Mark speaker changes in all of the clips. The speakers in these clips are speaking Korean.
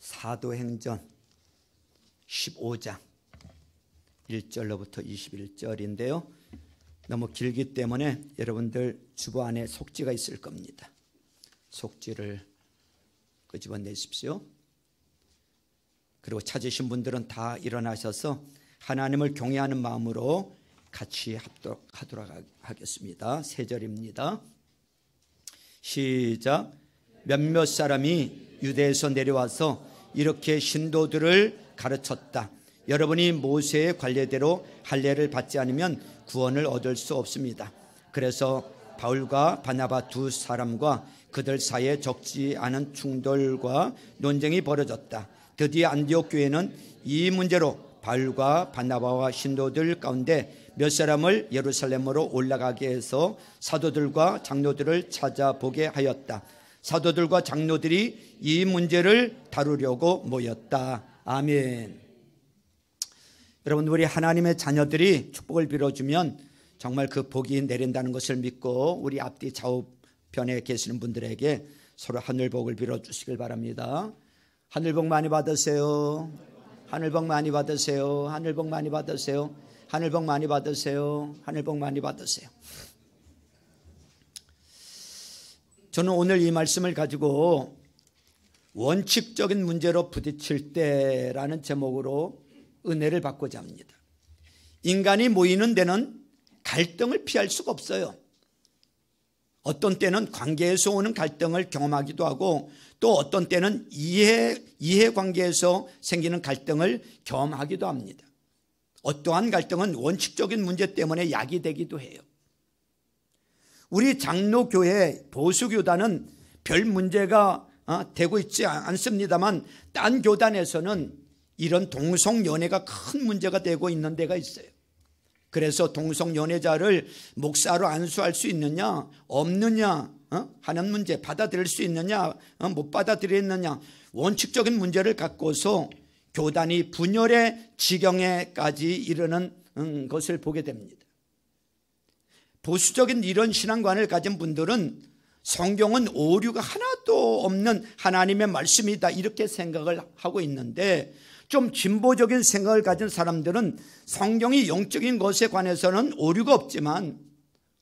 Speaker 1: 사도행전 15장 1절로부터 21절인데요. 너무 길기 때문에 여러분들 주보 안에 속지가 있을 겁니다. 속지를 끄집어내십시오. 그리고 찾으신 분들은 다 일어나셔서 하나님을 경외하는 마음으로 같이 합독하도록 하겠습니다. 3절입니다. 시작. 몇몇 사람이 유대에서 내려와서 이렇게 신도들을 가르쳤다. 여러분이 모세의 관례대로 할례를 받지 않으면 구원을 얻을 수 없습니다. 그래서 바울과 바나바 두 사람과 그들 사이에 적지 않은 충돌과 논쟁이 벌어졌다. 드디어 안디옥 교회는 이 문제로 바울과 바나바와 신도들 가운데 몇 사람을 예루살렘으로 올라가게 해서 사도들과 장로들을 찾아보게 하였다. 사도들과 장로들이 이 문제를 다루려고 모였다. 아멘. 여러분, 우리 하나님의 자녀들이 축복을 빌어주면 정말 그 복이 내린다는 것을 믿고 우리 앞뒤 좌우편에 계시는 분들에게 서로 하늘복을 빌어주시길 바랍니다. 하늘복 많이 받으세요. 하늘복 많이 받으세요. 하늘복 많이 받으세요. 하늘복 많이 받으세요. 하늘복 많이 받으세요. 저는 오늘 이 말씀을 가지고 원칙적인 문제로 부딪힐 때라는 제목으로 은혜를 받고자 합니다. 인간이 모이는 데는 갈등을 피할 수가 없어요. 어떤 때는 관계에서 오는 갈등을 경험하기도 하고 또 어떤 때는 이해관계에서 생기는 갈등을 경험하기도 합니다. 어떠한 갈등은 원칙적인 문제 때문에 야기되기도 해요. 우리 장로교회 보수교단은 별 문제가 되고 있지 않습니다만 딴 교단에서는 이런 동성연애가 큰 문제가 되고 있는 데가 있어요. 그래서 동성연애자를 목사로 안수할 수 있느냐 없느냐 하는 문제, 받아들일 수 있느냐 못 받아들이느냐, 원칙적인 문제를 갖고서 교단이 분열의 지경에까지 이르는 것을 보게 됩니다. 보수적인 이런 신앙관을 가진 분들은 성경은 오류가 하나도 없는 하나님의 말씀이다 이렇게 생각을 하고 있는데, 좀 진보적인 생각을 가진 사람들은 성경이 영적인 것에 관해서는 오류가 없지만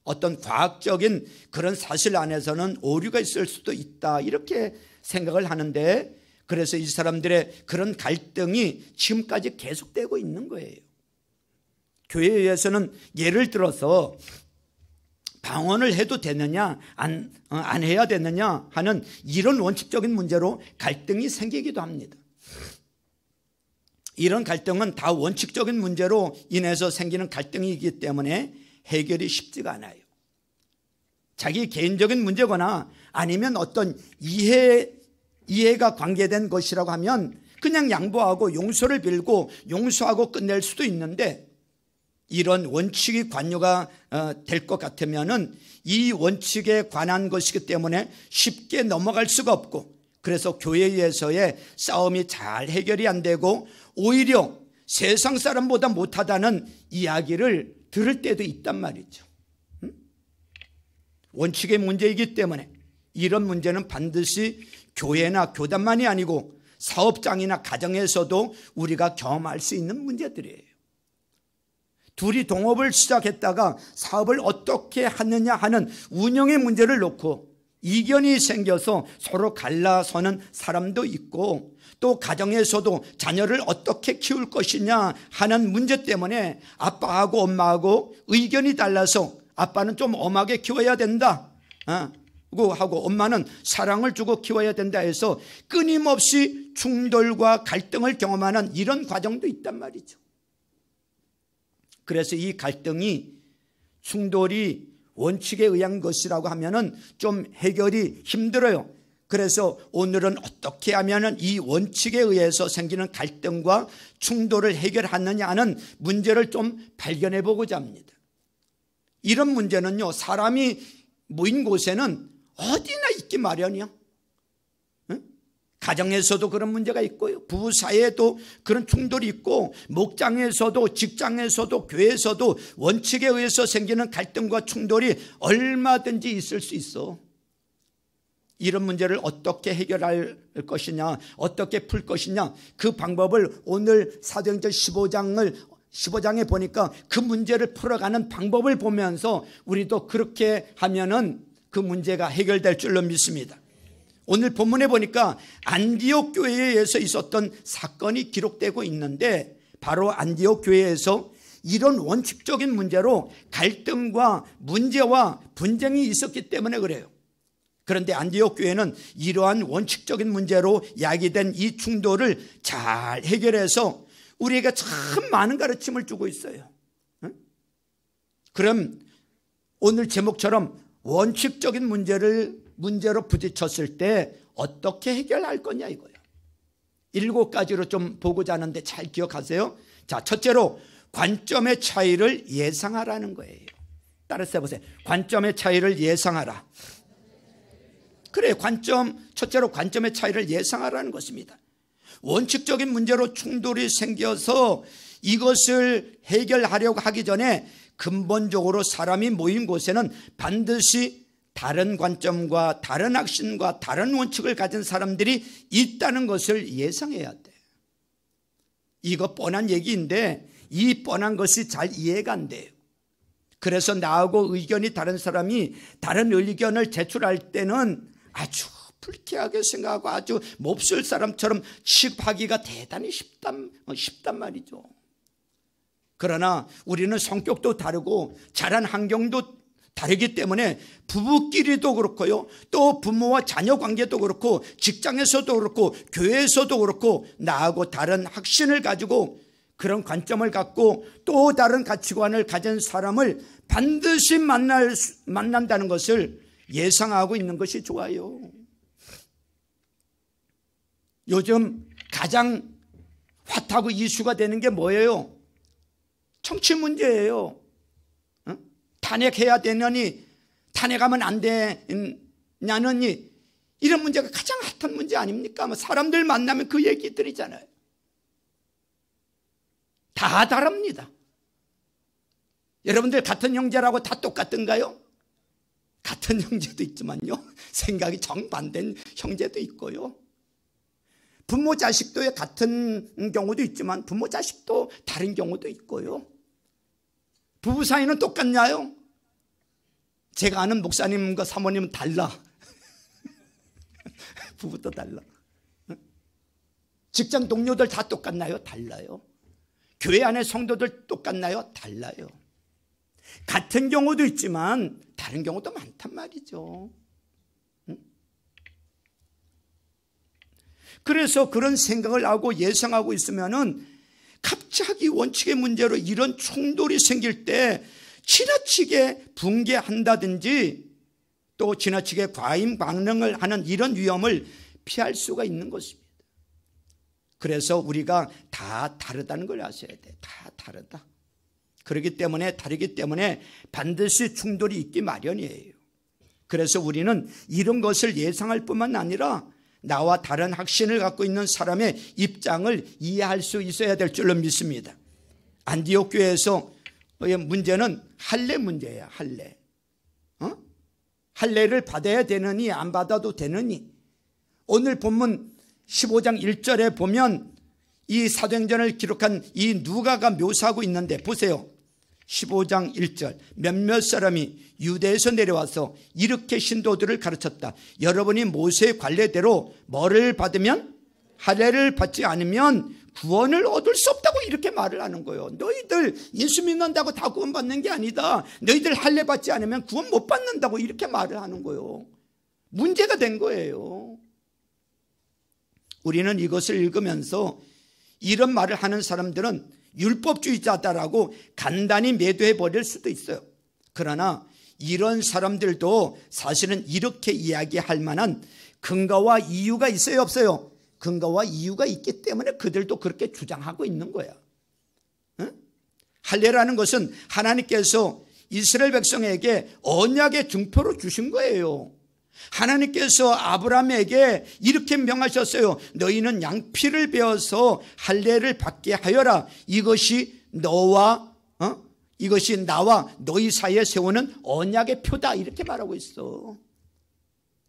Speaker 1: 어떤 과학적인 그런 사실 안에서는 오류가 있을 수도 있다 이렇게 생각을 하는데, 그래서 이 사람들의 그런 갈등이 지금까지 계속되고 있는 거예요. 교회에서는 예를 들어서 방언을 해도 되느냐 안 해야 되느냐 하는 이런 원칙적인 문제로 갈등이 생기기도 합니다. 이런 갈등은 다 원칙적인 문제로 인해서 생기는 갈등이기 때문에 해결이 쉽지가 않아요. 자기 개인적인 문제거나 아니면 어떤 이해가 관계된 것이라고 하면 그냥 양보하고 용서를 빌고 용서하고 끝낼 수도 있는데, 이런 원칙이 관여가 될 것 같으면은 이 원칙에 관한 것이기 때문에 쉽게 넘어갈 수가 없고, 그래서 교회에서의 싸움이 잘 해결이 안 되고 오히려 세상 사람보다 못하다는 이야기를 들을 때도 있단 말이죠. 원칙의 문제이기 때문에 이런 문제는 반드시 교회나 교단만이 아니고 사업장이나 가정에서도 우리가 경험할 수 있는 문제들이에요. 둘이 동업을 시작했다가 사업을 어떻게 하느냐 하는 운영의 문제를 놓고 이견이 생겨서 서로 갈라서는 사람도 있고, 또 가정에서도 자녀를 어떻게 키울 것이냐 하는 문제 때문에 아빠하고 엄마하고 의견이 달라서 아빠는 좀 엄하게 키워야 된다 하고 엄마는 사랑을 주고 키워야 된다 해서 끊임없이 충돌과 갈등을 경험하는 이런 과정도 있단 말이죠. 그래서 이 갈등이 충돌이 원칙에 의한 것이라고 하면은 좀 해결이 힘들어요. 그래서 오늘은 어떻게 하면은 이 원칙에 의해서 생기는 갈등과 충돌을 해결하느냐 하는 문제를 좀 발견해 보고자 합니다. 이런 문제는요, 사람이 모인 곳에는 어디나 있기 마련이요. 가정에서도 그런 문제가 있고요, 부부 사이에도 그런 충돌이 있고, 목장에서도 직장에서도 교회에서도 원칙에 의해서 생기는 갈등과 충돌이 얼마든지 있을 수 있어. 이런 문제를 어떻게 해결할 것이냐, 어떻게 풀 것이냐, 그 방법을 오늘 사도행전 15장에 보니까 그 문제를 풀어가는 방법을 보면서 우리도 그렇게 하면은 그 문제가 해결될 줄로 믿습니다. 오늘 본문에 보니까 안디옥 교회에서 있었던 사건이 기록되고 있는데, 바로 안디옥 교회에서 이런 원칙적인 문제로 갈등과 문제와 분쟁이 있었기 때문에 그래요. 그런데 안디옥 교회는 이러한 원칙적인 문제로 야기된 이 충돌을 잘 해결해서 우리에게 참 많은 가르침을 주고 있어요. 그럼 오늘 제목처럼 원칙적인 문제로 부딪혔을 때 어떻게 해결할 거냐 이거예요. 7가지로 좀 보고자 하는데 잘 기억하세요. 자, 첫째로 관점의 차이를 예상하라는 거예요. 따라서 해보세요. 관점의 차이를 예상하라. 그래, 첫째로 관점의 차이를 예상하라는 것입니다. 원칙적인 문제로 충돌이 생겨서 이것을 해결하려고 하기 전에 근본적으로 사람이 모인 곳에는 반드시 다른 관점과 다른 확신과 다른 원칙을 가진 사람들이 있다는 것을 예상해야 돼. 이거 뻔한 얘기인데 이 뻔한 것이 잘 이해가 안 돼요. 그래서 나하고 의견이 다른 사람이 다른 의견을 제출할 때는 아주 불쾌하게 생각하고 아주 몹쓸 사람처럼 취급하기가 대단히 쉽단 말이죠. 그러나 우리는 성격도 다르고 자란 환경도 다르기 때문에 부부끼리도 그렇고요, 또 부모와 자녀 관계도 그렇고 직장에서도 그렇고 교회에서도 그렇고 나하고 다른 확신을 가지고 그런 관점을 갖고 또 다른 가치관을 가진 사람을 반드시 만난다는 것을 예상하고 있는 것이 좋아요. 요즘 가장 핫하고 이슈가 되는 게 뭐예요? 정치 문제예요. 탄핵해야 되느니 탄핵하면 안 되냐느니 이런 문제가 가장 핫한 문제 아닙니까? 사람들 만나면 그 얘기들이잖아요. 다 다릅니다. 여러분들 같은 형제라고 다 똑같은가요? 같은 형제도 있지만요, 생각이 정반대인 형제도 있고요. 부모 자식도 같은 경우도 있지만 부모 자식도 다른 경우도 있고요. 부부 사이는 똑같나요? 제가 아는 목사님과 사모님은 달라. 부부도 달라. 직장 동료들 다 똑같나요? 달라요. 교회 안에 성도들 똑같나요? 달라요. 같은 경우도 있지만 다른 경우도 많단 말이죠. 그래서 그런 생각을 하고 예상하고 있으면은 갑자기 원칙의 문제로 이런 충돌이 생길 때 지나치게 붕괴한다든지 또 지나치게 과잉 반응을 하는 이런 위험을 피할 수가 있는 것입니다. 그래서 우리가 다 다르다는 걸 아셔야 돼. 다 다르다. 다르기 때문에 반드시 충돌이 있기 마련이에요. 그래서 우리는 이런 것을 예상할 뿐만 아니라 나와 다른 확신을 갖고 있는 사람의 입장을 이해할 수 있어야 될 줄로 믿습니다. 안디옥 교회에서의 문제는 할례 문제예요. 할례. 할례를 받아야 되느니 안 받아도 되느니. 오늘 본문 15장 1절에 보면 이 사도행전을 기록한 이 누가가 묘사하고 있는데 보세요. 15장 1절 몇몇 사람이 유대에서 내려와서 이렇게 신도들을 가르쳤다. 여러분이 모세의 관례대로 뭐를 받으면 할례를 받지 않으면 구원을 얻을 수 없다고 이렇게 말을 하는 거예요. 너희들 예수 믿는다고 다 구원받는 게 아니다. 너희들 할례 받지 않으면 구원 못 받는다고 이렇게 말을 하는 거예요. 문제가 된 거예요. 우리는 이것을 읽으면서 이런 말을 하는 사람들은 율법주의자다라고 간단히 매도해 버릴 수도 있어요. 그러나 이런 사람들도 사실은 이렇게 이야기할 만한 근거와 이유가 있어요, 없어요? 근거와 이유가 있기 때문에 그들도 그렇게 주장하고 있는 거야. 할례라는 것은 하나님께서 이스라엘 백성에게 언약의 증표로 주신 거예요. 하나님께서 아브라함에게 이렇게 명하셨어요. 너희는 양피를 베어서 할례를 받게 하여라. 이것이 나와 너희 사이에 세우는 언약의 표다. 이렇게 말하고 있어.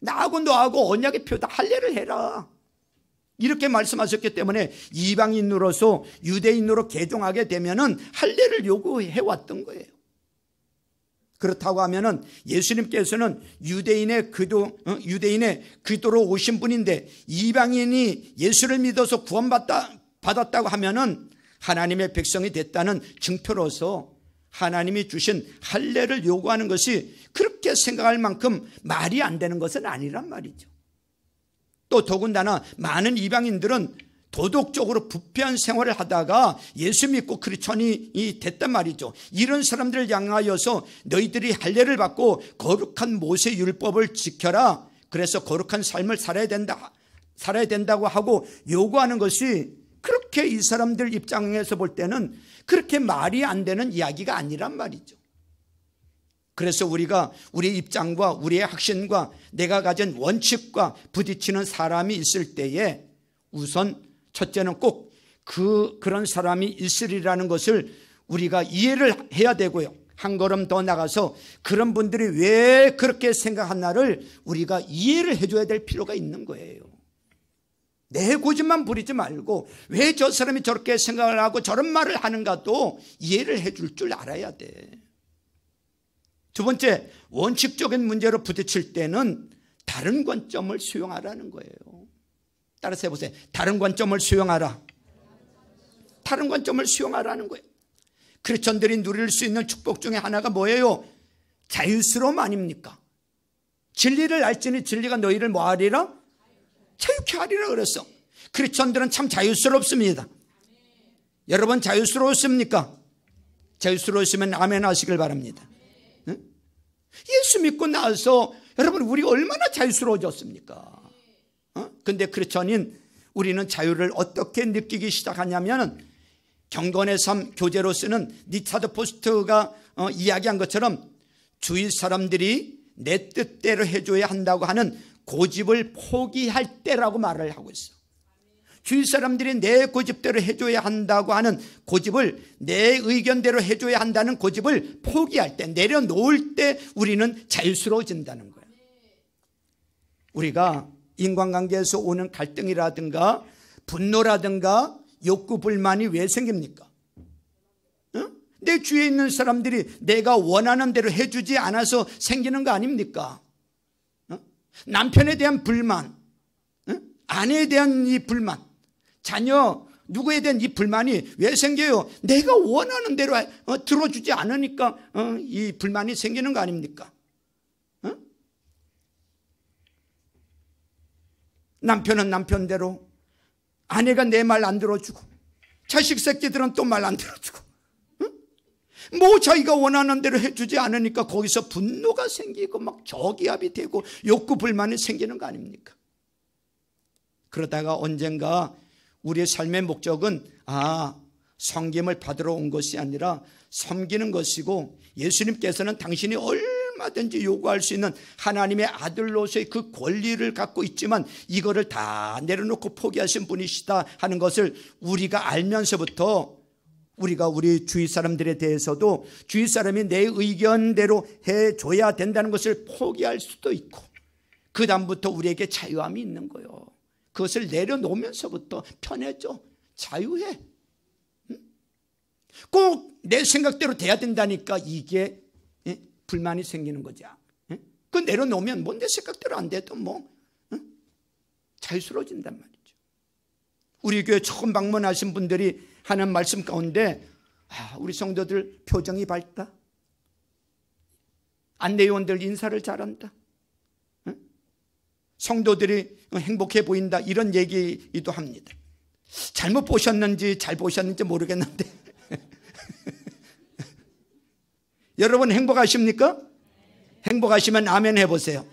Speaker 1: 나하고 너하고 언약의 표다 할례를 해라. 이렇게 말씀하셨기 때문에 이방인으로서 유대인으로 개종하게 되면은 할례를 요구해 왔던 거예요. 그렇다고 하면은 예수님께서는 유대인의 기도로 오신 분인데 이방인이 예수를 믿어서 구원받았다고 하면은 하나님의 백성이 됐다는 증표로서 하나님이 주신 할례를 요구하는 것이 그렇게 생각할 만큼 말이 안 되는 것은 아니란 말이죠. 또 더군다나 많은 이방인들은 도덕적으로 부패한 생활을 하다가 예수 믿고 크리스천이 됐단 말이죠. 이런 사람들을 향하여서 너희들이 할례를 받고 거룩한 모세 율법을 지켜라. 그래서 거룩한 삶을 살아야 된다고 하고 요구하는 것이 그렇게 이 사람들 입장에서 볼 때는 그렇게 말이 안 되는 이야기가 아니란 말이죠. 그래서 우리가 우리 입장과 우리의 확신과 내가 가진 원칙과 부딪히는 사람이 있을 때에 우선 첫째는 꼭 그런 사람이 있으리라는 것을 우리가 이해를 해야 되고요. 한 걸음 더 나가서 그런 분들이 왜 그렇게 생각하나를 우리가 이해를 해줘야 될 필요가 있는 거예요. 내 고집만 부리지 말고 왜 저 사람이 저렇게 생각을 하고 저런 말을 하는가도 이해를 해줄 줄 알아야 돼. 두 번째, 원칙적인 문제로 부딪힐 때는 다른 관점을 수용하라는 거예요. 따라서 해보세요. 다른 관점을 수용하라. 다른 관점을 수용하라는 거예요. 크리스천들이 누릴 수 있는 축복 중에 하나가 뭐예요? 자유스러움 아닙니까? 진리를 알지니 진리가 너희를 뭐하리라? 자유케 하리라 그랬어. 크리스천들은 참 자유스럽습니다. 여러분 자유스러우십니까? 자유스러우시면 아멘 하시길 바랍니다. 응? 예수 믿고 나서 여러분 우리 얼마나 자유스러워졌습니까? 근데 크리스천인 우리는 자유를 어떻게 느끼기 시작하냐면 경건의 삶 교재로 쓰는 리차드 포스트가 이야기한 것처럼 주위 사람들이 내 뜻대로 해줘야 한다고 하는 고집을 포기할 때라고 말을 하고 있어. 주위 사람들이 내 고집대로 해줘야 한다고 하는 고집을, 내 의견대로 해줘야 한다는 고집을 포기할 때, 내려놓을 때 우리는 자유스러워진다는 거예요. 우리가 인간관계에서 오는 갈등이라든가 분노라든가 욕구 불만이 왜 생깁니까? 내 주위에 있는 사람들이 내가 원하는 대로 해주지 않아서 생기는 거 아닙니까? 남편에 대한 불만, 아내에 대한 이 불만, 자녀 누구에 대한 이 불만이 왜 생겨요? 내가 원하는 대로 들어주지 않으니까 이 불만이 생기는 거 아닙니까? 남편은 남편대로, 아내가 내 말 안 들어주고, 자식 새끼들은 또 말 안 들어주고, 뭐 자기가 원하는 대로 해주지 않으니까 거기서 분노가 생기고 막 저기압이 되고 욕구 불만이 생기는 거 아닙니까? 그러다가 언젠가 우리의 삶의 목적은 섬김을 받으러 온 것이 아니라 섬기는 것이고, 예수님께서는 당신이 얼마든지 요구할 수 있는 하나님의 아들로서의 그 권리를 갖고 있지만 이거를 다 내려놓고 포기하신 분이시다 하는 것을 우리가 알면서부터 우리가 우리 주위 사람들에 대해서도 주위 사람이 내 의견대로 해줘야 된다는 것을 포기할 수도 있고, 그 다음부터 우리에게 자유함이 있는 거예요. 그것을 내려놓으면서부터 편해져. 자유해. 꼭 내 생각대로 돼야 된다니까 이게 불만이 생기는 거죠. 그 내려놓으면 뭐 내 생각대로 안 돼도 뭐 자유스러워진단 말이죠. 우리 교회 처음 방문하신 분들이 하는 말씀 가운데 우리 성도들 표정이 밝다, 안내요원들 인사를 잘한다, 성도들이 행복해 보인다, 이런 얘기도 합니다. 잘못 보셨는지 잘 보셨는지 모르겠는데 여러분 행복하십니까? 행복하시면 아멘 해보세요.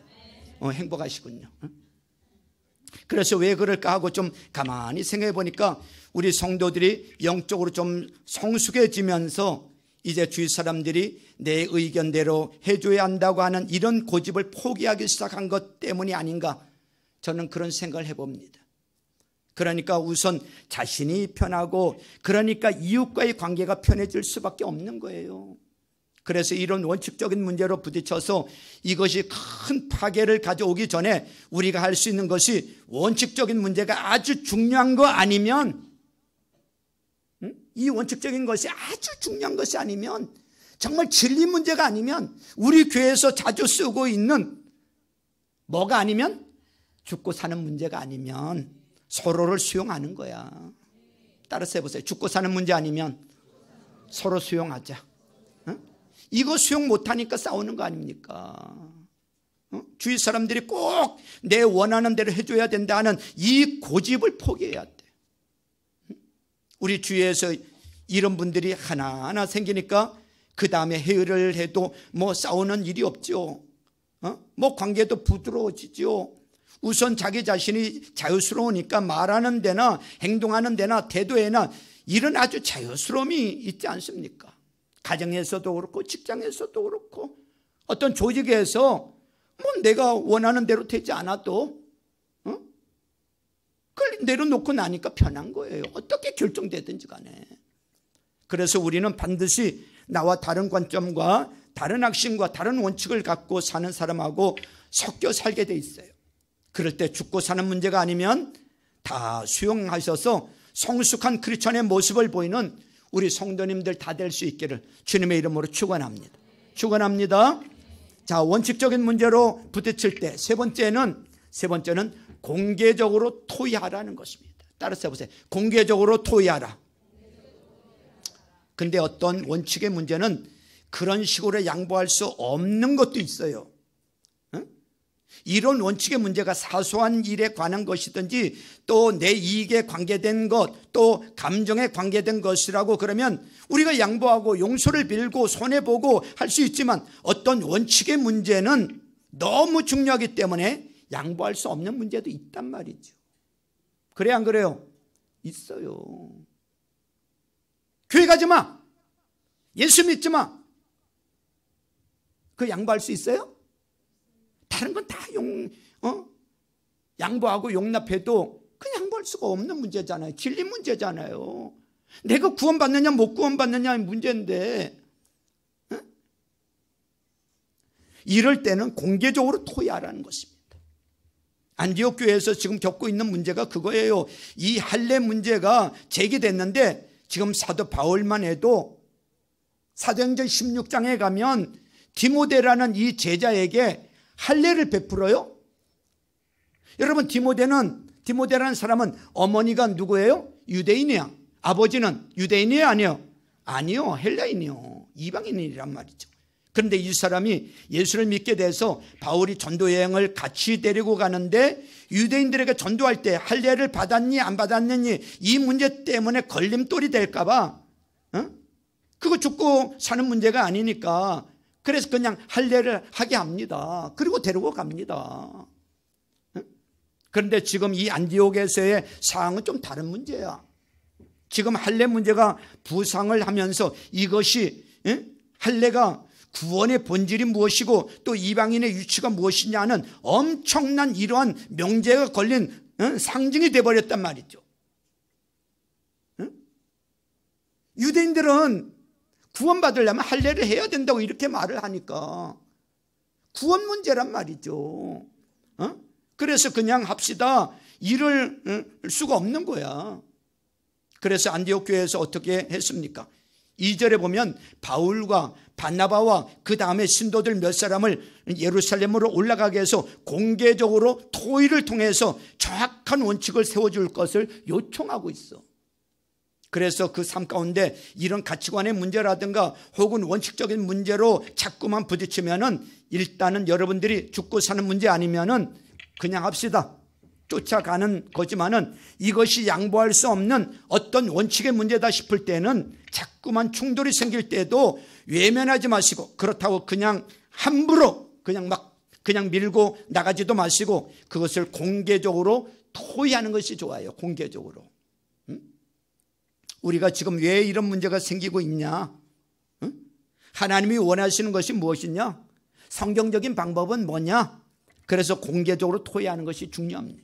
Speaker 1: 행복하시군요. 그래서 왜 그럴까 하고 좀 가만히 생각해 보니까 우리 성도들이 영적으로 좀 성숙해지면서 이제 주위 사람들이 내 의견대로 해줘야 한다고 하는 이런 고집을 포기하기 시작한 것 때문이 아닌가, 저는 그런 생각을 해봅니다. 그러니까 우선 자신이 편하고, 그러니까 이웃과의 관계가 편해질 수밖에 없는 거예요. 그래서 이런 원칙적인 문제로 부딪혀서 이것이 큰 파괴를 가져오기 전에 우리가 할 수 있는 것이 원칙적인 문제가 아주 중요한 거 아니면, 이 원칙적인 것이 아주 중요한 것이 아니면, 정말 진리 문제가 아니면, 우리 교회에서 자주 쓰고 있는 뭐가 아니면, 죽고 사는 문제가 아니면 서로를 수용하는 거야. 따라서 해보세요. 죽고 사는 문제 아니면 서로 수용하자. 이거 수용 못하니까 싸우는 거 아닙니까? 주위 사람들이 꼭 내 원하는 대로 해줘야 된다 하는 이 고집을 포기해야 돼. 우리 주위에서 이런 분들이 하나하나 생기니까 그 다음에 회의를 해도 뭐 싸우는 일이 없죠. 뭐 관계도 부드러워지죠. 우선 자기 자신이 자유스러우니까 말하는 데나 행동하는 데나 태도에나 이런 아주 자유스러움이 있지 않습니까? 가정에서도 그렇고 직장에서도 그렇고 어떤 조직에서 뭐 내가 원하는 대로 되지 않아도 그걸 내려놓고 나니까 편한 거예요. 어떻게 결정되든지 간에. 그래서 우리는 반드시 나와 다른 관점과 다른 확신과 다른 원칙을 갖고 사는 사람하고 섞여 살게 돼 있어요. 그럴 때 죽고 사는 문제가 아니면 다 수용하셔서 성숙한 크리스천의 모습을 보이는 우리 성도님들 다 될 수 있기를 주님의 이름으로 축원합니다. 축원합니다. 자, 원칙적인 문제로 부딪힐 때 세 번째는 공개적으로 토의하라는 것입니다. 따라서 해보세요. 공개적으로 토의하라. 근데 어떤 원칙의 문제는 그런 식으로 양보할 수 없는 것도 있어요. 이런 원칙의 문제가 사소한 일에 관한 것이든지 또 내 이익에 관계된 것, 또 감정에 관계된 것이라고 그러면 우리가 양보하고 용서를 빌고 손해보고 할 수 있지만 어떤 원칙의 문제는 너무 중요하기 때문에 양보할 수 없는 문제도 있단 말이죠. 그래 안 그래요? 있어요. 교회 가지 마. 예수 믿지 마. 그 양보할 수 있어요? 다른 건 다 양보하고 용납해도 그 양보할 수가 없는 문제잖아요. 진리 문제잖아요. 내가 구원받느냐 못 구원받느냐의 문제인데, 이럴 때는 공개적으로 토의하라는 것입니다. 안디옥 교회에서 지금 겪고 있는 문제가 그거예요. 이 할례 문제가 제기됐는데 지금 사도 바울만 해도 사도행전 16장에 가면 디모데라는 이 제자에게 할례를 베풀어요. 여러분, 디모데라는 사람은 어머니가 누구예요? 유대인이야. 아버지는 유대인이에요? 아니요? 아니요. 헬라인이요. 이방인이란 말이죠. 그런데 이 사람이 예수를 믿게 돼서 바울이 전도 여행을 같이 데리고 가는데 유대인들에게 전도할 때 할례를 받았니 안 받았느니 이 문제 때문에 걸림돌이 될까 봐, 그거 죽고 사는 문제가 아니니까 그래서 그냥 할례를 하게 합니다. 그리고 데리고 갑니다. 그런데 지금 이 안디옥에서의 상황은 좀 다른 문제야. 지금 할례 문제가 부상을 하면서 이것이 할례가 구원의 본질이 무엇이고 또 이방인의 위치가 무엇이냐는 엄청난 이러한 명제가 걸린 상징이 되어버렸단 말이죠. 유대인들은 구원받으려면 할례를 해야 된다고 이렇게 말을 하니까 구원 문제란 말이죠. 그래서 그냥 합시다 이럴 수가 없는 거야. 그래서 안디옥 교회에서 어떻게 했습니까? 2절에 보면 바울과 바나바와 그 다음에 신도들 몇 사람을 예루살렘으로 올라가게 해서 공개적으로 토의를 통해서 정확한 원칙을 세워줄 것을 요청하고 있어. 그래서 그 삶 가운데 이런 가치관의 문제라든가 혹은 원칙적인 문제로 자꾸만 부딪히면은 일단은 여러분들이 죽고 사는 문제 아니면은 그냥 합시다. 쫓아가는 거지만은 이것이 양보할 수 없는 어떤 원칙의 문제다 싶을 때는 자꾸만 충돌이 생길 때도 외면하지 마시고 그렇다고 그냥 함부로 그냥 밀고 나가지도 마시고 그것을 공개적으로 토의하는 것이 좋아요. 공개적으로. 우리가 지금 왜 이런 문제가 생기고 있냐? 하나님이 원하시는 것이 무엇이냐? 성경적인 방법은 뭐냐? 그래서 공개적으로 토의하는 것이 중요합니다.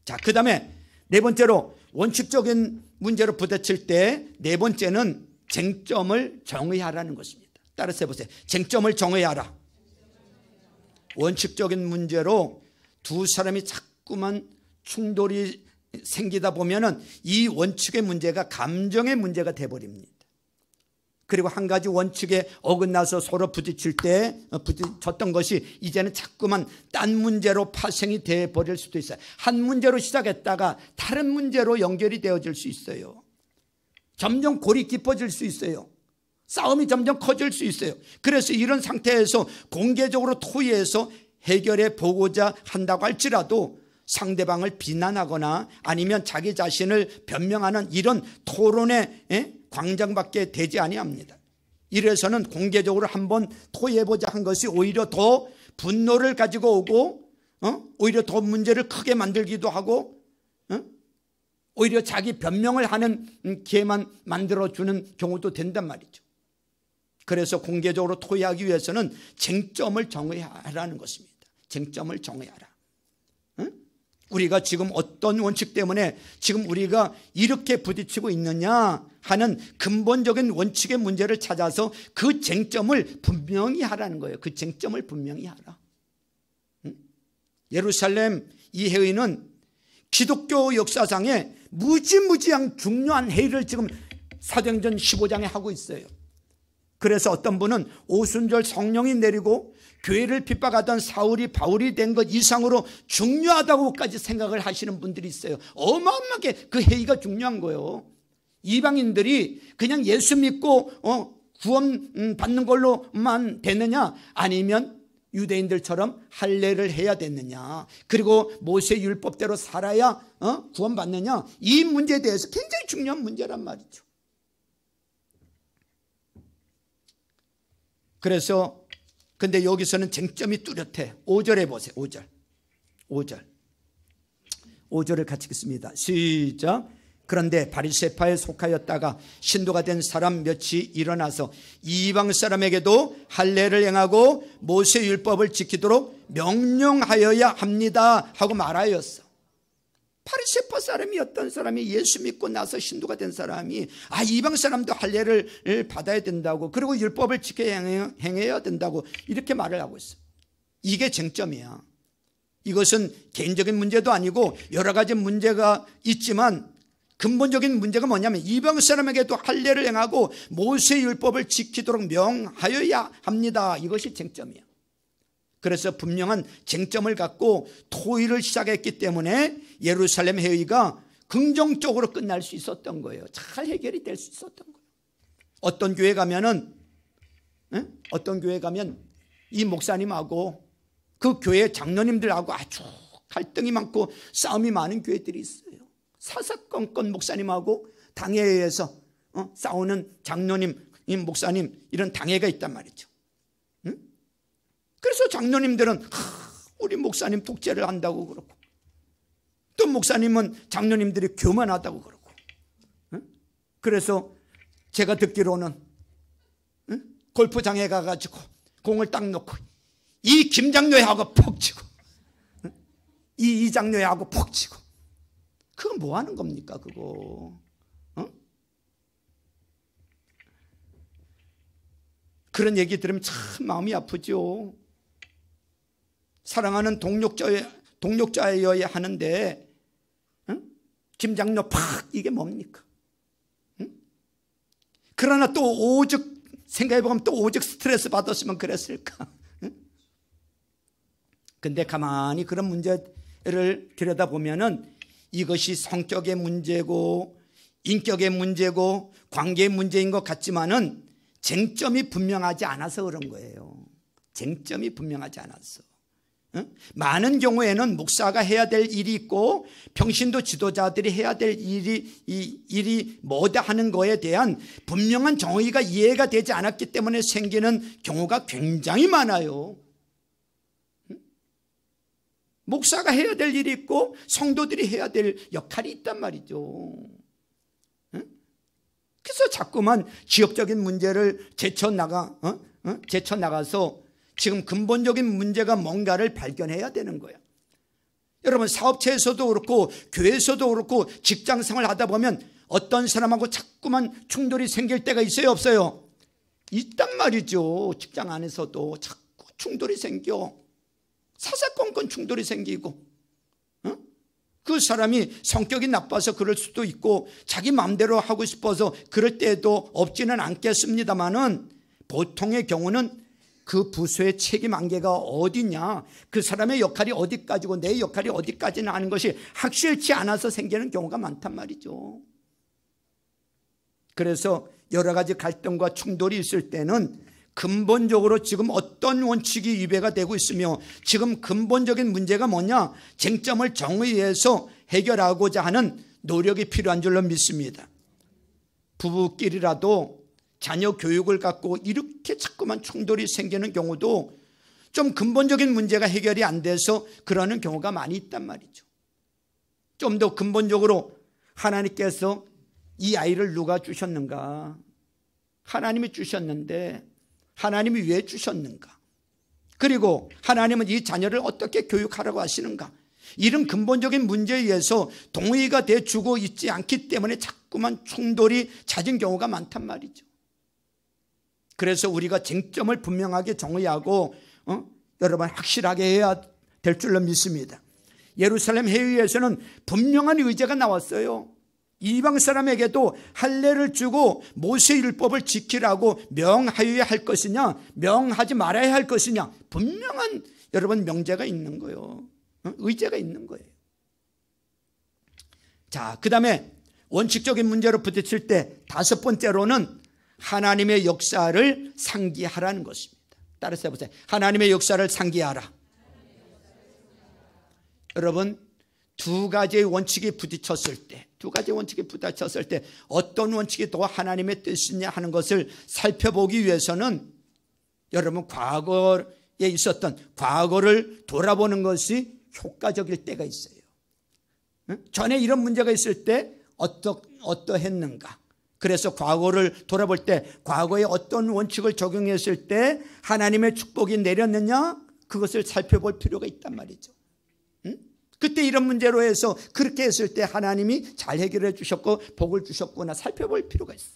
Speaker 1: 자, 그 다음에 네 번째로 원칙적인 문제로 부딪힐 때 네 번째는 쟁점을 정의하라는 것입니다. 따라서 해보세요. 쟁점을 정해야 하라. 원칙적인 문제로 두 사람이 자꾸만 충돌이 생기다 보면은 이 원칙의 문제가 감정의 문제가 돼버립니다. 그리고 한 가지 원칙에 어긋나서 서로 부딪힐 때 부딪혔던 것이 이제는 자꾸만 딴 문제로 파생이 돼버릴 수도 있어요. 한 문제로 시작했다가 다른 문제로 연결이 되어질 수 있어요. 점점 골이 깊어질 수 있어요. 싸움이 점점 커질 수 있어요. 그래서 이런 상태에서 공개적으로 토의해서 해결해 보고자 한다고 할지라도 상대방을 비난하거나 아니면 자기 자신을 변명하는 이런 토론의 광장밖에 되지 아니합니다. 이래서는 공개적으로 한번 토의해보자 한 것이 오히려 더 분노를 가지고 오고 오히려 더 문제를 크게 만들기도 하고 오히려 자기 변명을 하는 기회만 만들어주는 경우도 된단 말이죠. 그래서 공개적으로 토의하기 위해서는 쟁점을 정해야 하라는 것입니다. 쟁점을 정해야 하라. 우리가 지금 어떤 원칙 때문에 지금 우리가 이렇게 부딪히고 있느냐 하는 근본적인 원칙의 문제를 찾아서 그 쟁점을 분명히 하라는 거예요. 그 쟁점을 분명히 하라. 예루살렘 이 회의는 기독교 역사상에 무지무지한 중요한 회의를 지금 사도행전 15장에 하고 있어요. 그래서 어떤 분은 오순절 성령이 내리고 교회를 핍박하던 사울이 바울이 된 것 이상으로 중요하다고까지 생각을 하시는 분들이 있어요. 어마어마하게 그 회의가 중요한 거예요. 이방인들이 그냥 예수 믿고 구원 받는 걸로만 되느냐 아니면 유대인들처럼 할례를 해야 되느냐 그리고 모세 율법대로 살아야 구원 받느냐 이 문제에 대해서 굉장히 중요한 문제란 말이죠. 그래서 근데 여기서는 쟁점이 뚜렷해. 5절에 보세요. 5절을 같이 읽습니다. 시작. 그런데 바리새파에 속하였다가 신도가 된 사람 몇이 일어나서 이방 사람에게도 할례를 행하고 모세 율법을 지키도록 명령하여야 합니다 하고 말하였어. 바리새파 사람이 어떤 사람이 예수 믿고 나서 신도가 된 사람이 이방 사람도 할례를 받아야 된다고 그리고 율법을 지켜야 행해야 된다고 이렇게 말을 하고 있어. 이게 쟁점이야. 이것은 개인적인 문제도 아니고 여러 가지 문제가 있지만 근본적인 문제가 뭐냐면 이방 사람에게도 할례를 행하고 모세 율법을 지키도록 명하여야 합니다. 이것이 쟁점이야. 그래서 분명한 쟁점을 갖고 토의를 시작했기 때문에 예루살렘 회의가 긍정적으로 끝날 수 있었던 거예요. 잘 해결이 될 수 있었던 거예요. 어떤 교회 가면 이 목사님하고 그 교회 장로님들하고 아주 갈등이 많고 싸움이 많은 교회들이 있어요. 사사건건 목사님하고 당회에서 싸우는 장로님, 목사님 이런 당회가 있단 말이죠. 그래서 장로님들은 우리 목사님 독재를 한다고 그러고 또 목사님은 장로님들이 교만하다고 그러고 그래서 제가 듣기로는 골프장에 가가지고 공을 딱 놓고 이 김장로회하고 퍽 치고 이 장로회하고 퍽 치고 그거 뭐 하는 겁니까 그거 그런 얘기 들으면 참 마음이 아프죠. 사랑하는 동력자여야 하는데 김장로 팍 이게 뭡니까? 그러나 또 오죽 생각해보면 또 오죽 스트레스 받았으면 그랬을까? 근데 가만히 그런 문제를 들여다보면은 이것이 성격의 문제고 인격의 문제고 관계의 문제인 것 같지만은 쟁점이 분명하지 않아서 그런 거예요. 쟁점이 분명하지 않았어. 많은 경우에는 목사가 해야 될 일이 있고 평신도 지도자들이 해야 될 일이 뭐다 하는 거에 대한 분명한 정의가 이해가 되지 않았기 때문에 생기는 경우가 굉장히 많아요. 목사가 해야 될 일이 있고 성도들이 해야 될 역할이 있단 말이죠. 그래서 자꾸만 지역적인 문제를 제쳐나가서 지금 근본적인 문제가 뭔가를 발견해야 되는 거예요. 여러분 사업체에서도 그렇고 교회에서도 그렇고 직장생활 하다 보면 어떤 사람하고 자꾸만 충돌이 생길 때가 있어요 없어요? 있단 말이죠. 직장 안에서도 자꾸 충돌이 생겨. 사사건건 충돌이 생기고, 그 사람이 성격이 나빠서 그럴 수도 있고 자기 마음대로 하고 싶어서 그럴 때도 없지는 않겠습니다만은, 보통의 경우는 그 부서의 책임 한계가 어디냐, 그 사람의 역할이 어디까지고 내 역할이 어디까지나 하는 것이 확실치 않아서 생기는 경우가 많단 말이죠. 그래서 여러 가지 갈등과 충돌이 있을 때는 근본적으로 지금 어떤 원칙이 위배가 되고 있으며 지금 근본적인 문제가 뭐냐, 쟁점을 정의해서 해결하고자 하는 노력이 필요한 줄로 믿습니다. 부부끼리라도 자녀 교육을 갖고 이렇게 자꾸만 충돌이 생기는 경우도 좀 근본적인 문제가 해결이 안 돼서 그러는 경우가 많이 있단 말이죠. 좀 더 근본적으로 하나님께서 이 아이를 누가 주셨는가, 하나님이 주셨는데 하나님이 왜 주셨는가, 그리고 하나님은 이 자녀를 어떻게 교육하라고 하시는가, 이런 근본적인 문제에 의해서 동의가 돼주고 있지 않기 때문에 자꾸만 충돌이 잦은 경우가 많단 말이죠. 그래서 우리가 쟁점을 분명하게 정의하고 여러분 확실하게 해야 될 줄로 믿습니다. 예루살렘 회의에서는 분명한 의제가 나왔어요. 이방 사람에게도 할례를 주고 모세율법을 지키라고 명하여야 할 것이냐, 명하지 말아야 할 것이냐, 분명한 여러분 명제가 있는 거예요. 의제가 있는 거예요. 자, 그 다음에 원칙적인 문제로 부딪힐 때 다섯 번째로는 하나님의 역사를 상기하라는 것입니다. 따라서 해보세요. 하나님의 역사를 상기하라. 여러분, 두 가지의 원칙이 부딪혔을 때, 어떤 원칙이 더 하나님의 뜻이냐 하는 것을 살펴보기 위해서는 여러분 과거에 있었던 과거를 돌아보는 것이 효과적일 때가 있어요. 전에 이런 문제가 있을 때 어떠했는가, 그래서 과거를 돌아볼 때 과거에 어떤 원칙을 적용했을 때 하나님의 축복이 내렸느냐, 그것을 살펴볼 필요가 있단 말이죠. 그때 이런 문제로 해서 그렇게 했을 때 하나님이 잘 해결해 주셨고 복을 주셨구나 살펴볼 필요가 있어요.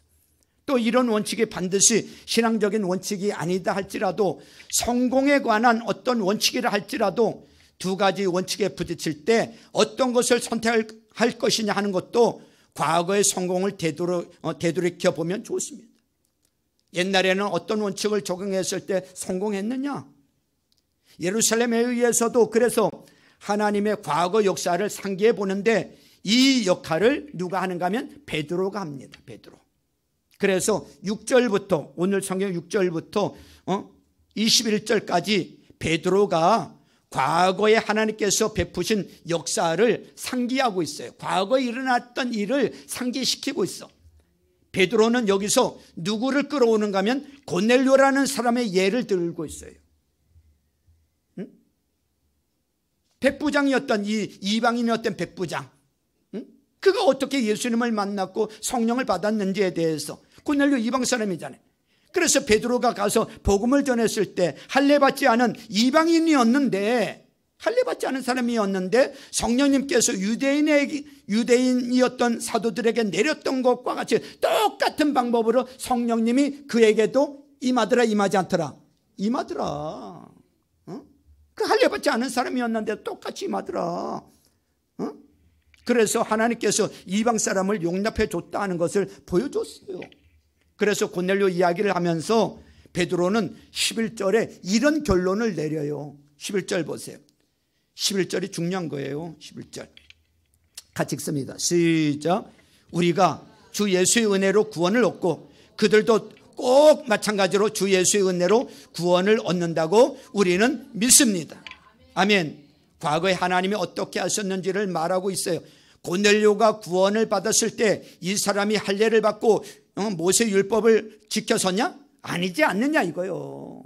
Speaker 1: 또 이런 원칙이 반드시 신앙적인 원칙이 아니다 할지라도 성공에 관한 어떤 원칙이라 할지라도 두 가지 원칙에 부딪힐 때 어떤 것을 선택할 것이냐 하는 것도 과거의 성공을 되돌이켜 보면 좋습니다. 옛날에는 어떤 원칙을 적용했을 때 성공했느냐, 예루살렘에 의해서도 그래서 하나님의 과거 역사를 상기해 보는데 이 역할을 누가 하는가 하면 베드로가 합니다. 베드로. 그래서 6절부터 오늘 성경 6절부터 21절까지 베드로가 과거에 하나님께서 베푸신 역사를 상기하고 있어요. 과거에 일어났던 일을 상기시키고 있어. 베드로는 여기서 누구를 끌어오는가 하면 고넬료라는 사람의 예를 들고 있어요. 백부장이었던 이방인이었던 백부장, 그가 어떻게 예수님을 만났고 성령을 받았는지에 대해서, 고넬료 이방 사람이잖아요. 그래서 베드로가 가서 복음을 전했을 때 할례받지 않은 이방인이었는데, 할례받지 않은 사람이었는데 성령님께서 유대인이었던 사도들에게 내렸던 것과 같이 똑같은 방법으로 성령님이 그에게도 임하더라 임하지 않더라? 임하더라. 그 할례받지 않은 사람이었는데 똑같이 임하더라. 그래서 하나님께서 이방 사람을 용납해 줬다는 것을 보여줬어요. 그래서 고넬료 이야기를 하면서 베드로는 11절에 이런 결론을 내려요. 11절 보세요. 11절이 중요한 거예요. 11절 같이 읽습니다. 시작. 우리가 주 예수의 은혜로 구원을 얻고 그들도 꼭 마찬가지로 주 예수의 은혜로 구원을 얻는다고 우리는 믿습니다. 아멘. 과거에 하나님이 어떻게 하셨는지를 말하고 있어요. 고넬료가 구원을 받았을 때 이 사람이 할례를 받고 모세 율법을 지켜서냐? 아니지 않느냐 이거요.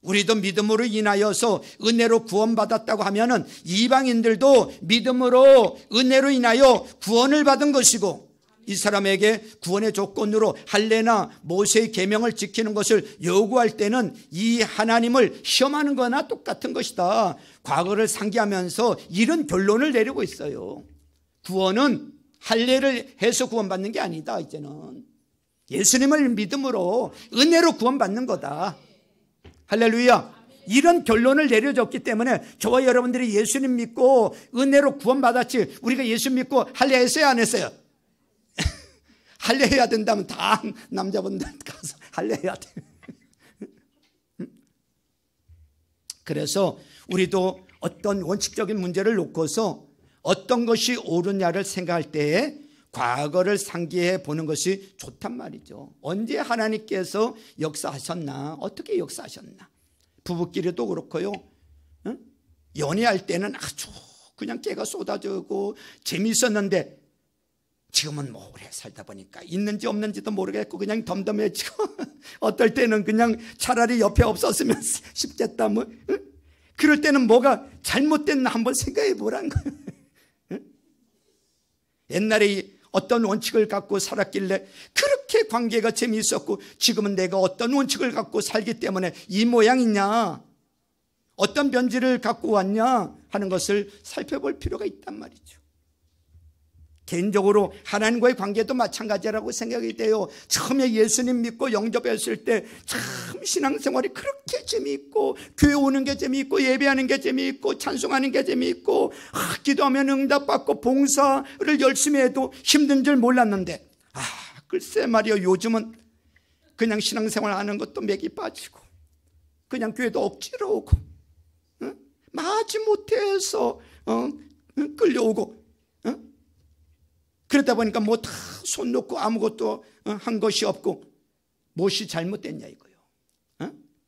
Speaker 1: 우리도 믿음으로 인하여서 은혜로 구원받았다고 하면은 이방인들도 믿음으로 은혜로 인하여 구원을 받은 것이고, 이 사람에게 구원의 조건으로 할례나 모세의 계명을 지키는 것을 요구할 때는 이 하나님을 시험하는 거나 똑같은 것이다. 과거를 상기하면서 이런 결론을 내리고 있어요. 구원은 할례를 해서 구원받는 게 아니다. 이제는 예수님을 믿음으로 은혜로 구원받는 거다. 할렐루야. 이런 결론을 내려줬기 때문에 저와 여러분들이 예수님 믿고 은혜로 구원받았지, 우리가 예수 믿고 할례 했어요, 안 했어요? 할례 해야 된다면 다 남자분들 가서 할례 해야 돼. 그래서 우리도 어떤 원칙적인 문제를 놓고서 어떤 것이 옳으냐를 생각할 때에 과거를 상기해 보는 것이 좋단 말이죠. 언제 하나님께서 역사하셨나, 어떻게 역사하셨나. 부부끼리도 그렇고요, 연애할 때는 아주 그냥 깨가 쏟아지고 재미있었는데 지금은 뭐 오래 살다 보니까 있는지 없는지도 모르겠고 그냥 덤덤해지고 어떨 때는 그냥 차라리 옆에 없었으면 싶겠다 뭐. 그럴 때는 뭐가 잘못됐나 한번 생각해 보라는 거예요. 옛날에 어떤 원칙을 갖고 살았길래 그렇게 관계가 재미있었고 지금은 내가 어떤 원칙을 갖고 살기 때문에 이 모양이냐, 어떤 변질을 갖고 왔냐 하는 것을 살펴볼 필요가 있단 말이죠. 개인적으로 하나님과의 관계도 마찬가지라고 생각이 돼요. 처음에 예수님 믿고 영접했을 때 참 신앙생활이 그렇게 재미있고, 교회 오는 게 재미있고, 예배하는 게 재미있고, 찬송하는 게 재미있고, 기도하면 응답받고 봉사를 열심히 해도 힘든 줄 몰랐는데, 글쎄 말이요, 요즘은 그냥 신앙생활 하는 것도 맥이 빠지고 그냥 교회도 억지로 오고, 마지 못해서 끌려오고, 그러다 보니까 뭐 다 손 놓고 아무것도 한 것이 없고, 무엇이 잘못됐냐 이거요.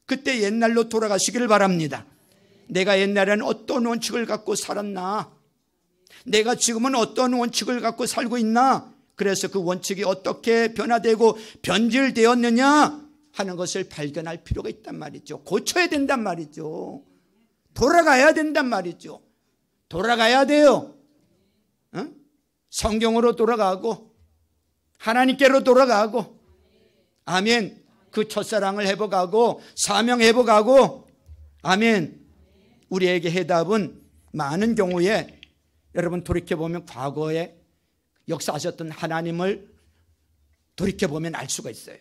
Speaker 1: 그때 옛날로 돌아가시기를 바랍니다. 내가 옛날에는 어떤 원칙을 갖고 살았나, 내가 지금은 어떤 원칙을 갖고 살고 있나, 그래서 그 원칙이 어떻게 변화되고 변질되었느냐 하는 것을 발견할 필요가 있단 말이죠. 고쳐야 된단 말이죠. 돌아가야 된단 말이죠. 돌아가야 돼요. 성경으로 돌아가고 하나님께로 돌아가고, 아멘. 그 첫사랑을 회복하고 사명 회복하고, 아멘. 우리에게 해답은 많은 경우에 여러분 돌이켜보면 과거에 역사하셨던 하나님을 돌이켜보면 알 수가 있어요.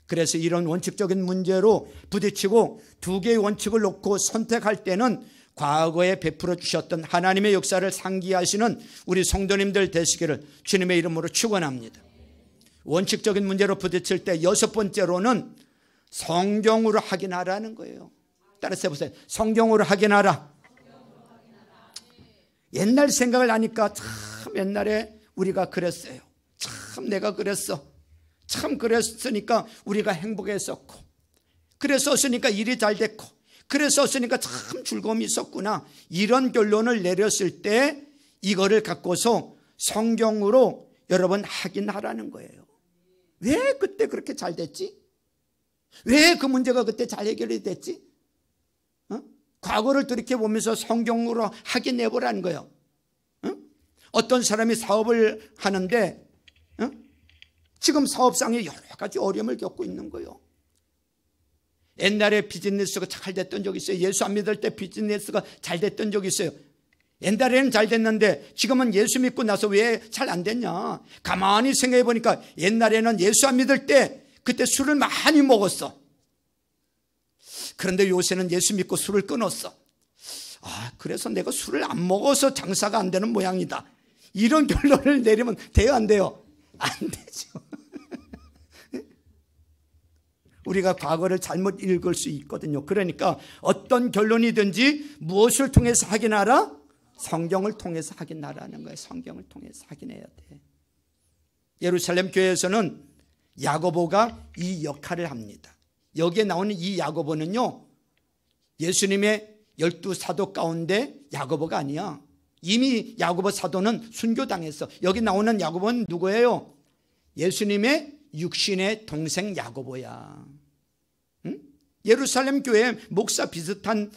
Speaker 1: 그래서 이런 원칙적인 문제로 부딪히고 두 개의 원칙을 놓고 선택할 때는 과거에 베풀어 주셨던 하나님의 역사를 상기하시는 우리 성도님들 되시기를 주님의 이름으로 축원합니다. 원칙적인 문제로 부딪힐 때 여섯 번째로는 성경으로 확인하라는 거예요. 따라서 해보세요. 성경으로 확인하라. 옛날 생각을 하니까 참 옛날에 우리가 그랬어요. 참 내가 그랬어. 참 그랬으니까 우리가 행복했었고, 그랬었으니까 일이 잘 됐고, 그랬었으니까 참 즐거움이 있었구나. 이런 결론을 내렸을 때 이거를 갖고서 성경으로 여러분 확인하라는 거예요. 왜 그때 그렇게 잘 됐지? 왜 그 문제가 그때 잘 해결이 됐지? 과거를 돌이켜보면서 성경으로 확인해 보라는 거예요. 어떤 사람이 사업을 하는데 지금 사업상에 여러 가지 어려움을 겪고 있는 거예요. 옛날에 비즈니스가 잘 됐던 적이 있어요. 예수 안 믿을 때 비즈니스가 잘 됐던 적이 있어요. 옛날에는 잘 됐는데 지금은 예수 믿고 나서 왜 잘 안 됐냐. 가만히 생각해 보니까 옛날에는 예수 안 믿을 때 그때 술을 많이 먹었어. 그런데 요새는 예수 믿고 술을 끊었어. 그래서 내가 술을 안 먹어서 장사가 안 되는 모양이다. 이런 결론을 내리면 돼요, 안 돼요? 안 되죠. 우리가 과거를 잘못 읽을 수 있거든요. 그러니까 어떤 결론이든지 무엇을 통해서 확인하라? 성경을 통해서 확인하라는 거예요. 성경을 통해서 확인해야 돼. 예루살렘 교회에서는 야고보가 이 역할을 합니다. 여기에 나오는 이 야고보는요, 예수님의 12사도 가운데 야고보가 아니야. 이미 야고보 사도는 순교당했어. 여기 나오는 야고보는 누구예요? 예수님의 육신의 동생 야고보야. 예루살렘 교회 목사 비슷한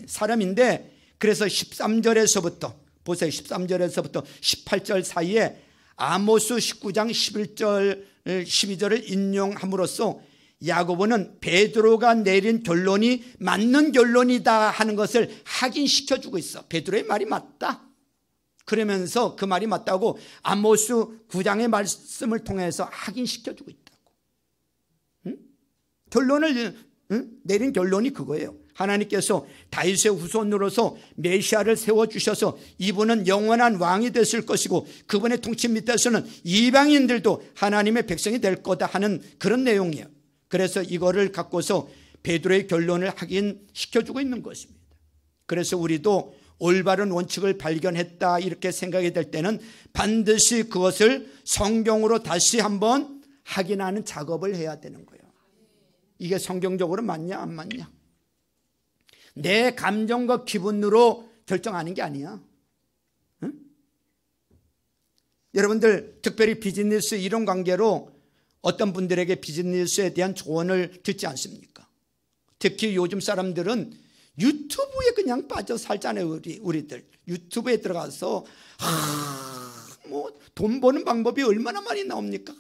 Speaker 1: 사람인데, 그래서 13절에서부터 보세요. 13절에서부터 18절 사이에 아모스 19장 11절 12절을 인용함으로써 야고보는 베드로가 내린 결론이 맞는 결론이다 하는 것을 확인시켜주고 있어. 베드로의 말이 맞다. 그러면서 그 말이 맞다고 아모스 9장의 말씀을 통해서 확인시켜주고 있다고. 결론을 내린 결론이 그거예요. 하나님께서 다윗의 후손으로서 메시아를 세워주셔서 이분은 영원한 왕이 됐을 것이고 그분의 통치 밑에서는 이방인들도 하나님의 백성이 될 거다 하는 그런 내용이에요. 그래서 이거를 갖고서 베드로의 결론을 확인시켜주고 있는 것입니다. 그래서 우리도 올바른 원칙을 발견했다 이렇게 생각이 될 때는 반드시 그것을 성경으로 다시 한번 확인하는 작업을 해야 되는 거예요. 이게 성경적으로 맞냐 안 맞냐. 내 감정과 기분으로 결정하는 게 아니야. 응? 여러분들 특별히 비즈니스 이런 관계로 어떤 분들에게 비즈니스에 대한 조언을 듣지 않습니까? 특히 요즘 사람들은 유튜브에 그냥 빠져 살잖아요. 우리들 유튜브에 들어가서 뭐 돈 버는 방법이 얼마나 많이 나옵니까?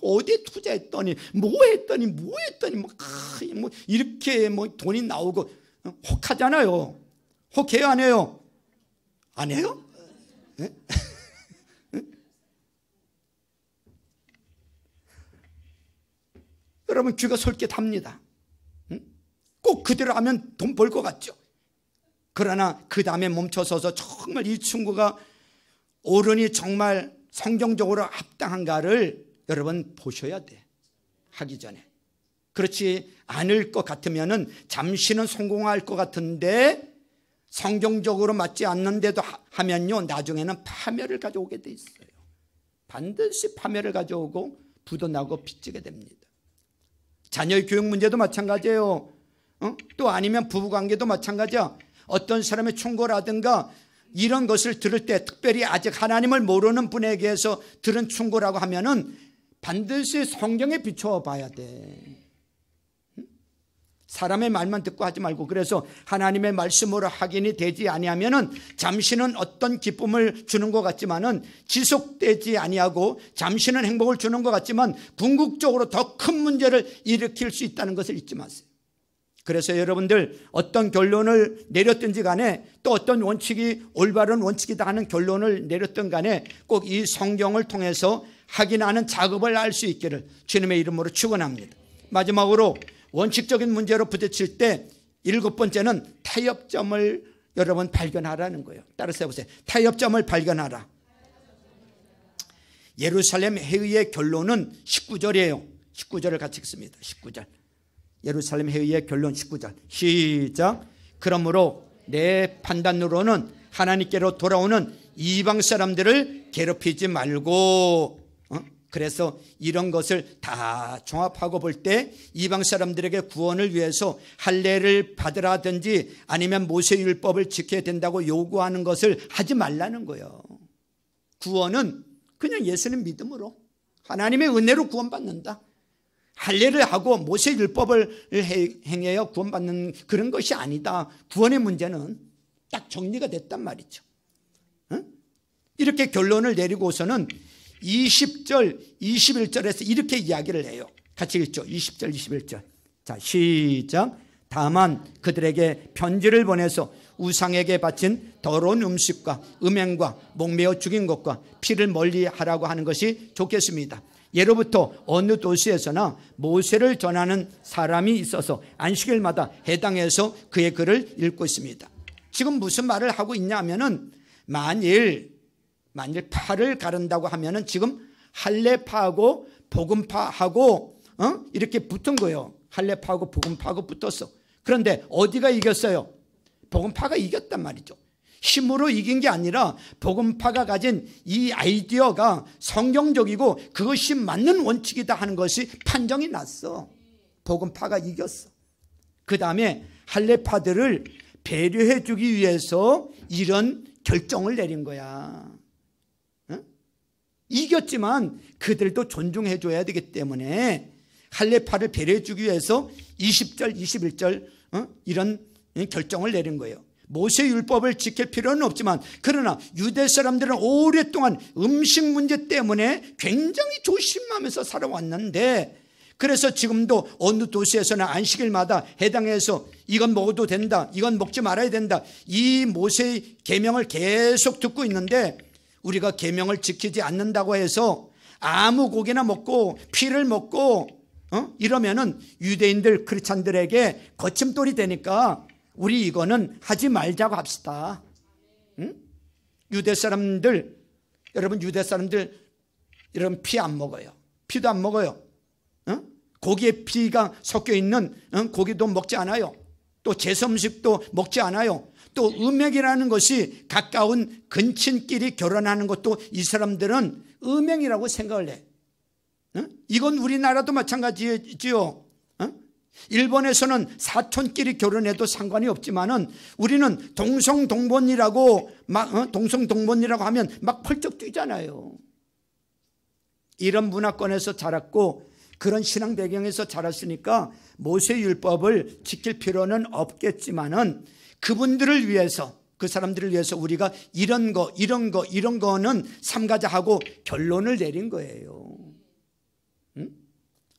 Speaker 1: 어디에 투자했더니 뭐 했더니 뭐 이렇게 뭐 돈이 나오고 혹하잖아요. 혹해요 안 해요? 안 해요? 네? 여러분 귀가 솔깃합니다. 꼭 그대로 하면 돈 벌 것 같죠. 그러나 그 다음에 멈춰서서 정말 이 친구가 옳으니 정말 성경적으로 합당한가를 여러분 보셔야 돼. 하기 전에. 그렇지 않을 것 같으면은 잠시는 성공할 것 같은데 성경적으로 맞지 않는데도 하면요 나중에는 파멸을 가져오게 돼 있어요. 반드시 파멸을 가져오고 부도 나고 빚지게 됩니다. 자녀의 교육 문제도 마찬가지예요. 또 아니면 부부관계도 마찬가지야. 어떤 사람의 충고라든가 이런 것을 들을 때 특별히 아직 하나님을 모르는 분에게서 들은 충고라고 하면은 반드시 성경에 비춰 봐야 돼. 사람의 말만 듣고 하지 말고. 그래서 하나님의 말씀으로 확인이 되지 아니하면은 잠시는 어떤 기쁨을 주는 것 같지만은 지속되지 아니하고 잠시는 행복을 주는 것 같지만 궁극적으로 더 큰 문제를 일으킬 수 있다는 것을 잊지 마세요. 그래서 여러분들 어떤 결론을 내렸든지 간에 또 어떤 원칙이 올바른 원칙이다 하는 결론을 내렸든 간에 꼭 이 성경을 통해서 확인하는 작업을 할 수 있기를 주님의 이름으로 축원합니다. 마지막으로 원칙적인 문제로 부딪힐 때 7번째는 타협점을 여러분 발견하라는 거예요. 따라서 해보세요. 타협점을 발견하라. 예루살렘 회의의 결론은 19절이에요. 19절을 같이 읽습니다. 19절. 예루살렘 회의의 결론 19절. 시작. 그러므로 내 판단으로는 하나님께로 돌아오는 이방 사람들을 괴롭히지 말고, 그래서 이런 것을 다 종합하고 볼 때 이방 사람들에게 구원을 위해서 할례를 받으라든지 아니면 모세율법을 지켜야 된다고 요구하는 것을 하지 말라는 거예요. 구원은 그냥 예수님 믿음으로 하나님의 은혜로 구원받는다. 할례를 하고 모세율법을 행해야 구원받는 그런 것이 아니다. 구원의 문제는 딱 정리가 됐단 말이죠. 이렇게 결론을 내리고서는 20절, 21절에서 이렇게 이야기를 해요. 같이 읽죠. 20절, 21절. 자, 시작. 다만 그들에게 편지를 보내서 우상에게 바친 더러운 음식과 음행과 목매어 죽인 것과 피를 멀리하라고 하는 것이 좋겠습니다. 예로부터 어느 도시에서나 모세를 전하는 사람이 있어서 안식일마다 해당해서 그의 글을 읽고 있습니다. 지금 무슨 말을 하고 있냐 하면은 만일 파를 가른다고 하면은 지금 할례파하고 복음파하고 이렇게 붙은 거예요. 할례파하고 복음파하고 붙었어. 그런데 어디가 이겼어요? 복음파가 이겼단 말이죠. 힘으로 이긴 게 아니라 복음파가 가진 이 아이디어가 성경적이고 그것이 맞는 원칙이다 하는 것이 판정이 났어. 복음파가 이겼어. 그 다음에 할례파들을 배려해 주기 위해서 이런 결정을 내린 거야. 이겼지만 그들도 존중해 줘야 되기 때문에 할례파를 배려해 주기 위해서 20절 21절 이런 결정을 내린 거예요. 모세율법을 지킬 필요는 없지만 그러나 유대 사람들은 오랫동안 음식 문제 때문에 굉장히 조심하면서 살아왔는데 그래서 지금도 어느 도시에서는 안식일마다 해당해서 이건 먹어도 된다, 이건 먹지 말아야 된다, 이 모세의 계명을 계속 듣고 있는데 우리가 계명을 지키지 않는다고 해서 아무 고기나 먹고 피를 먹고 이러면은 유대인들 크리스찬들에게 거침돌이 되니까 우리 이거는 하지 말자고 합시다. 유대 사람들, 여러분 유대 사람들 여러분 피 안 먹어요. 피도 안 먹어요. 고기에 피가 섞여 있는 고기도 먹지 않아요. 또 제사 음식도 먹지 않아요. 또 음행이라는 것이 가까운 근친끼리 결혼하는 것도 이 사람들은 음행이라고 생각을 해. 이건 우리나라도 마찬가지지요. 일본에서는 사촌끼리 결혼해도 상관이 없지만은 우리는 동성동본이라고 동성동본이라고 하면 막 펄쩍 뛰잖아요. 이런 문화권에서 자랐고 그런 신앙 배경에서 자랐으니까 모세율법을 지킬 필요는 없겠지만은 그분들을 위해서, 그 사람들을 위해서 우리가 이런 거는 삼가자 하고 결론을 내린 거예요.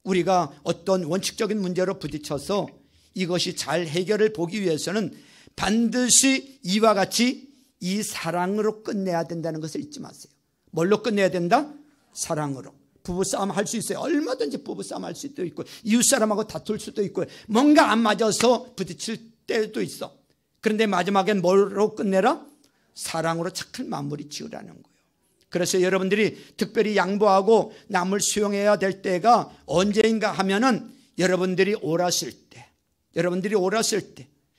Speaker 1: 우리가 어떤 원칙적인 문제로 부딪혀서 이것이 잘 해결을 보기 위해서는 반드시 이와 같이 이 사랑으로 끝내야 된다는 것을 잊지 마세요. 뭘로 끝내야 된다? 사랑으로. 부부싸움 할 수 있어요. 얼마든지 부부싸움 할 수도 있고 이웃사람하고 다툴 수도 있고 뭔가 안 맞아서 부딪힐 때도 있어. 그런데 마지막엔 뭐로 끝내라? 사랑으로 착한 마무리 지으라는 거예요. 그래서 여러분들이 특별히 양보하고 남을 수용해야 될 때가 언제인가 하면은 여러분들이 옳았을 때,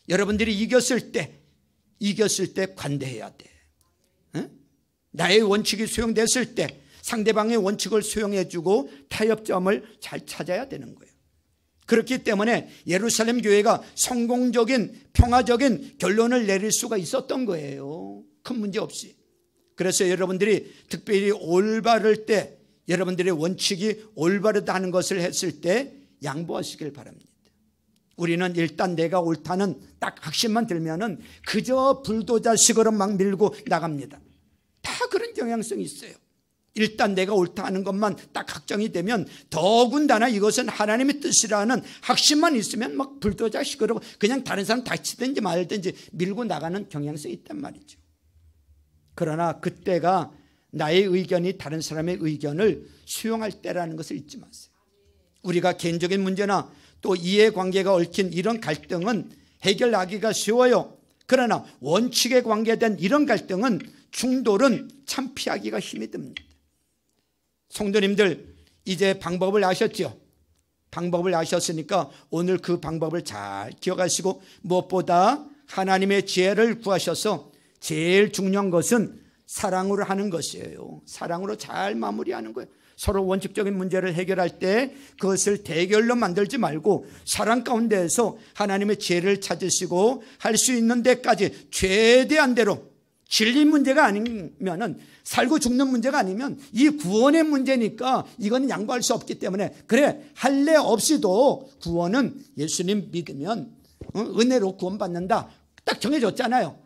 Speaker 1: 여러분들이 이겼을 때 관대해야 돼. 나의 원칙이 수용됐을 때 상대방의 원칙을 수용해주고 타협점을 잘 찾아야 되는 거예요. 그렇기 때문에 예루살렘 교회가 성공적인 평화적인 결론을 내릴 수가 있었던 거예요. 큰 문제 없이. 그래서 여러분들이 특별히 올바를 때, 여러분들의 원칙이 올바르다는 것을 했을 때 양보하시길 바랍니다. 우리는 일단 내가 옳다는 딱 확신만 들면은 그저 불도저식으로 막 밀고 나갑니다. 다 그런 경향성이 있어요. 일단 내가 옳다 하는 것만 딱 확정이 되면 더군다나 이것은 하나님의 뜻이라는 확신만 있으면 막 불도저식으로 그냥 다른 사람 다치든지 말든지 밀고 나가는 경향성이 있단 말이죠. 그러나 그때가 나의 의견이 다른 사람의 의견을 수용할 때라는 것을 잊지 마세요. 우리가 개인적인 문제나 또 이해관계가 얽힌 이런 갈등은 해결하기가 쉬워요. 그러나 원칙에 관계된 이런 갈등은 충돌은 참 피하기가 힘이 듭니다. 성도님들 이제 방법을 아셨죠? 방법을 아셨으니까 오늘 그 방법을 잘 기억하시고 무엇보다 하나님의 지혜를 구하셔서 제일 중요한 것은 사랑으로 하는 것이에요. 사랑으로 잘 마무리하는 거예요. 서로 원칙적인 문제를 해결할 때 그것을 대결로 만들지 말고 사랑 가운데에서 하나님의 지혜를 찾으시고 할 수 있는 데까지 최대한 대로 진리 문제가 아니면은 살고 죽는 문제가 아니면 이 구원의 문제니까 이건 양보할 수 없기 때문에 그래 할례 없이도 구원은 예수님 믿으면 은혜로 구원받는다. 딱 정해졌잖아요.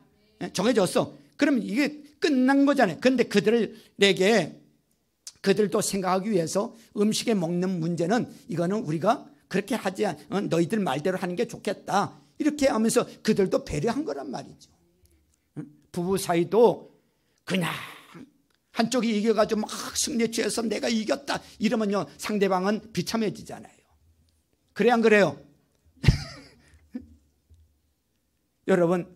Speaker 1: 정해졌어. 그럼 이게 끝난 거잖아요. 그런데 그들도 생각하기 위해서 음식에 먹는 문제는 이거는 우리가 그렇게 하지 너희들 말대로 하는 게 좋겠다. 이렇게 하면서 그들도 배려한 거란 말이죠. 부부 사이도 그냥 한쪽이 이겨가지고 막 승리에 취해서 내가 이겼다 이러면요 상대방은 비참해지잖아요. 그래 안 그래요? 여러분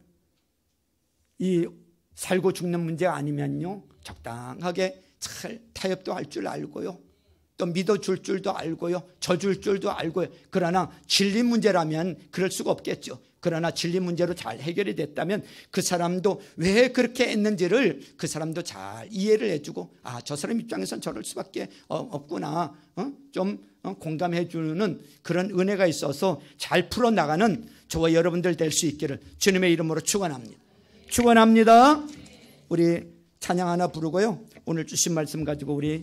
Speaker 1: 이 살고 죽는 문제 아니면요 적당하게 잘 타협도 할 줄 알고요 또 믿어줄 줄도 알고요 져줄 줄도 알고요. 그러나 진리 문제라면 그럴 수가 없겠죠. 그러나 진리 문제로 잘 해결이 됐다면 그 사람도 왜 그렇게 했는지를 그 사람도 잘 이해를 해주고 저 사람 입장에선 저럴 수밖에 없구나 좀 공감해 주는 그런 은혜가 있어서 잘 풀어나가는 저와 여러분들 될 수 있기를 주님의 이름으로 축원합니다. 축원합니다. 우리 찬양 하나 부르고요 오늘 주신 말씀 가지고 우리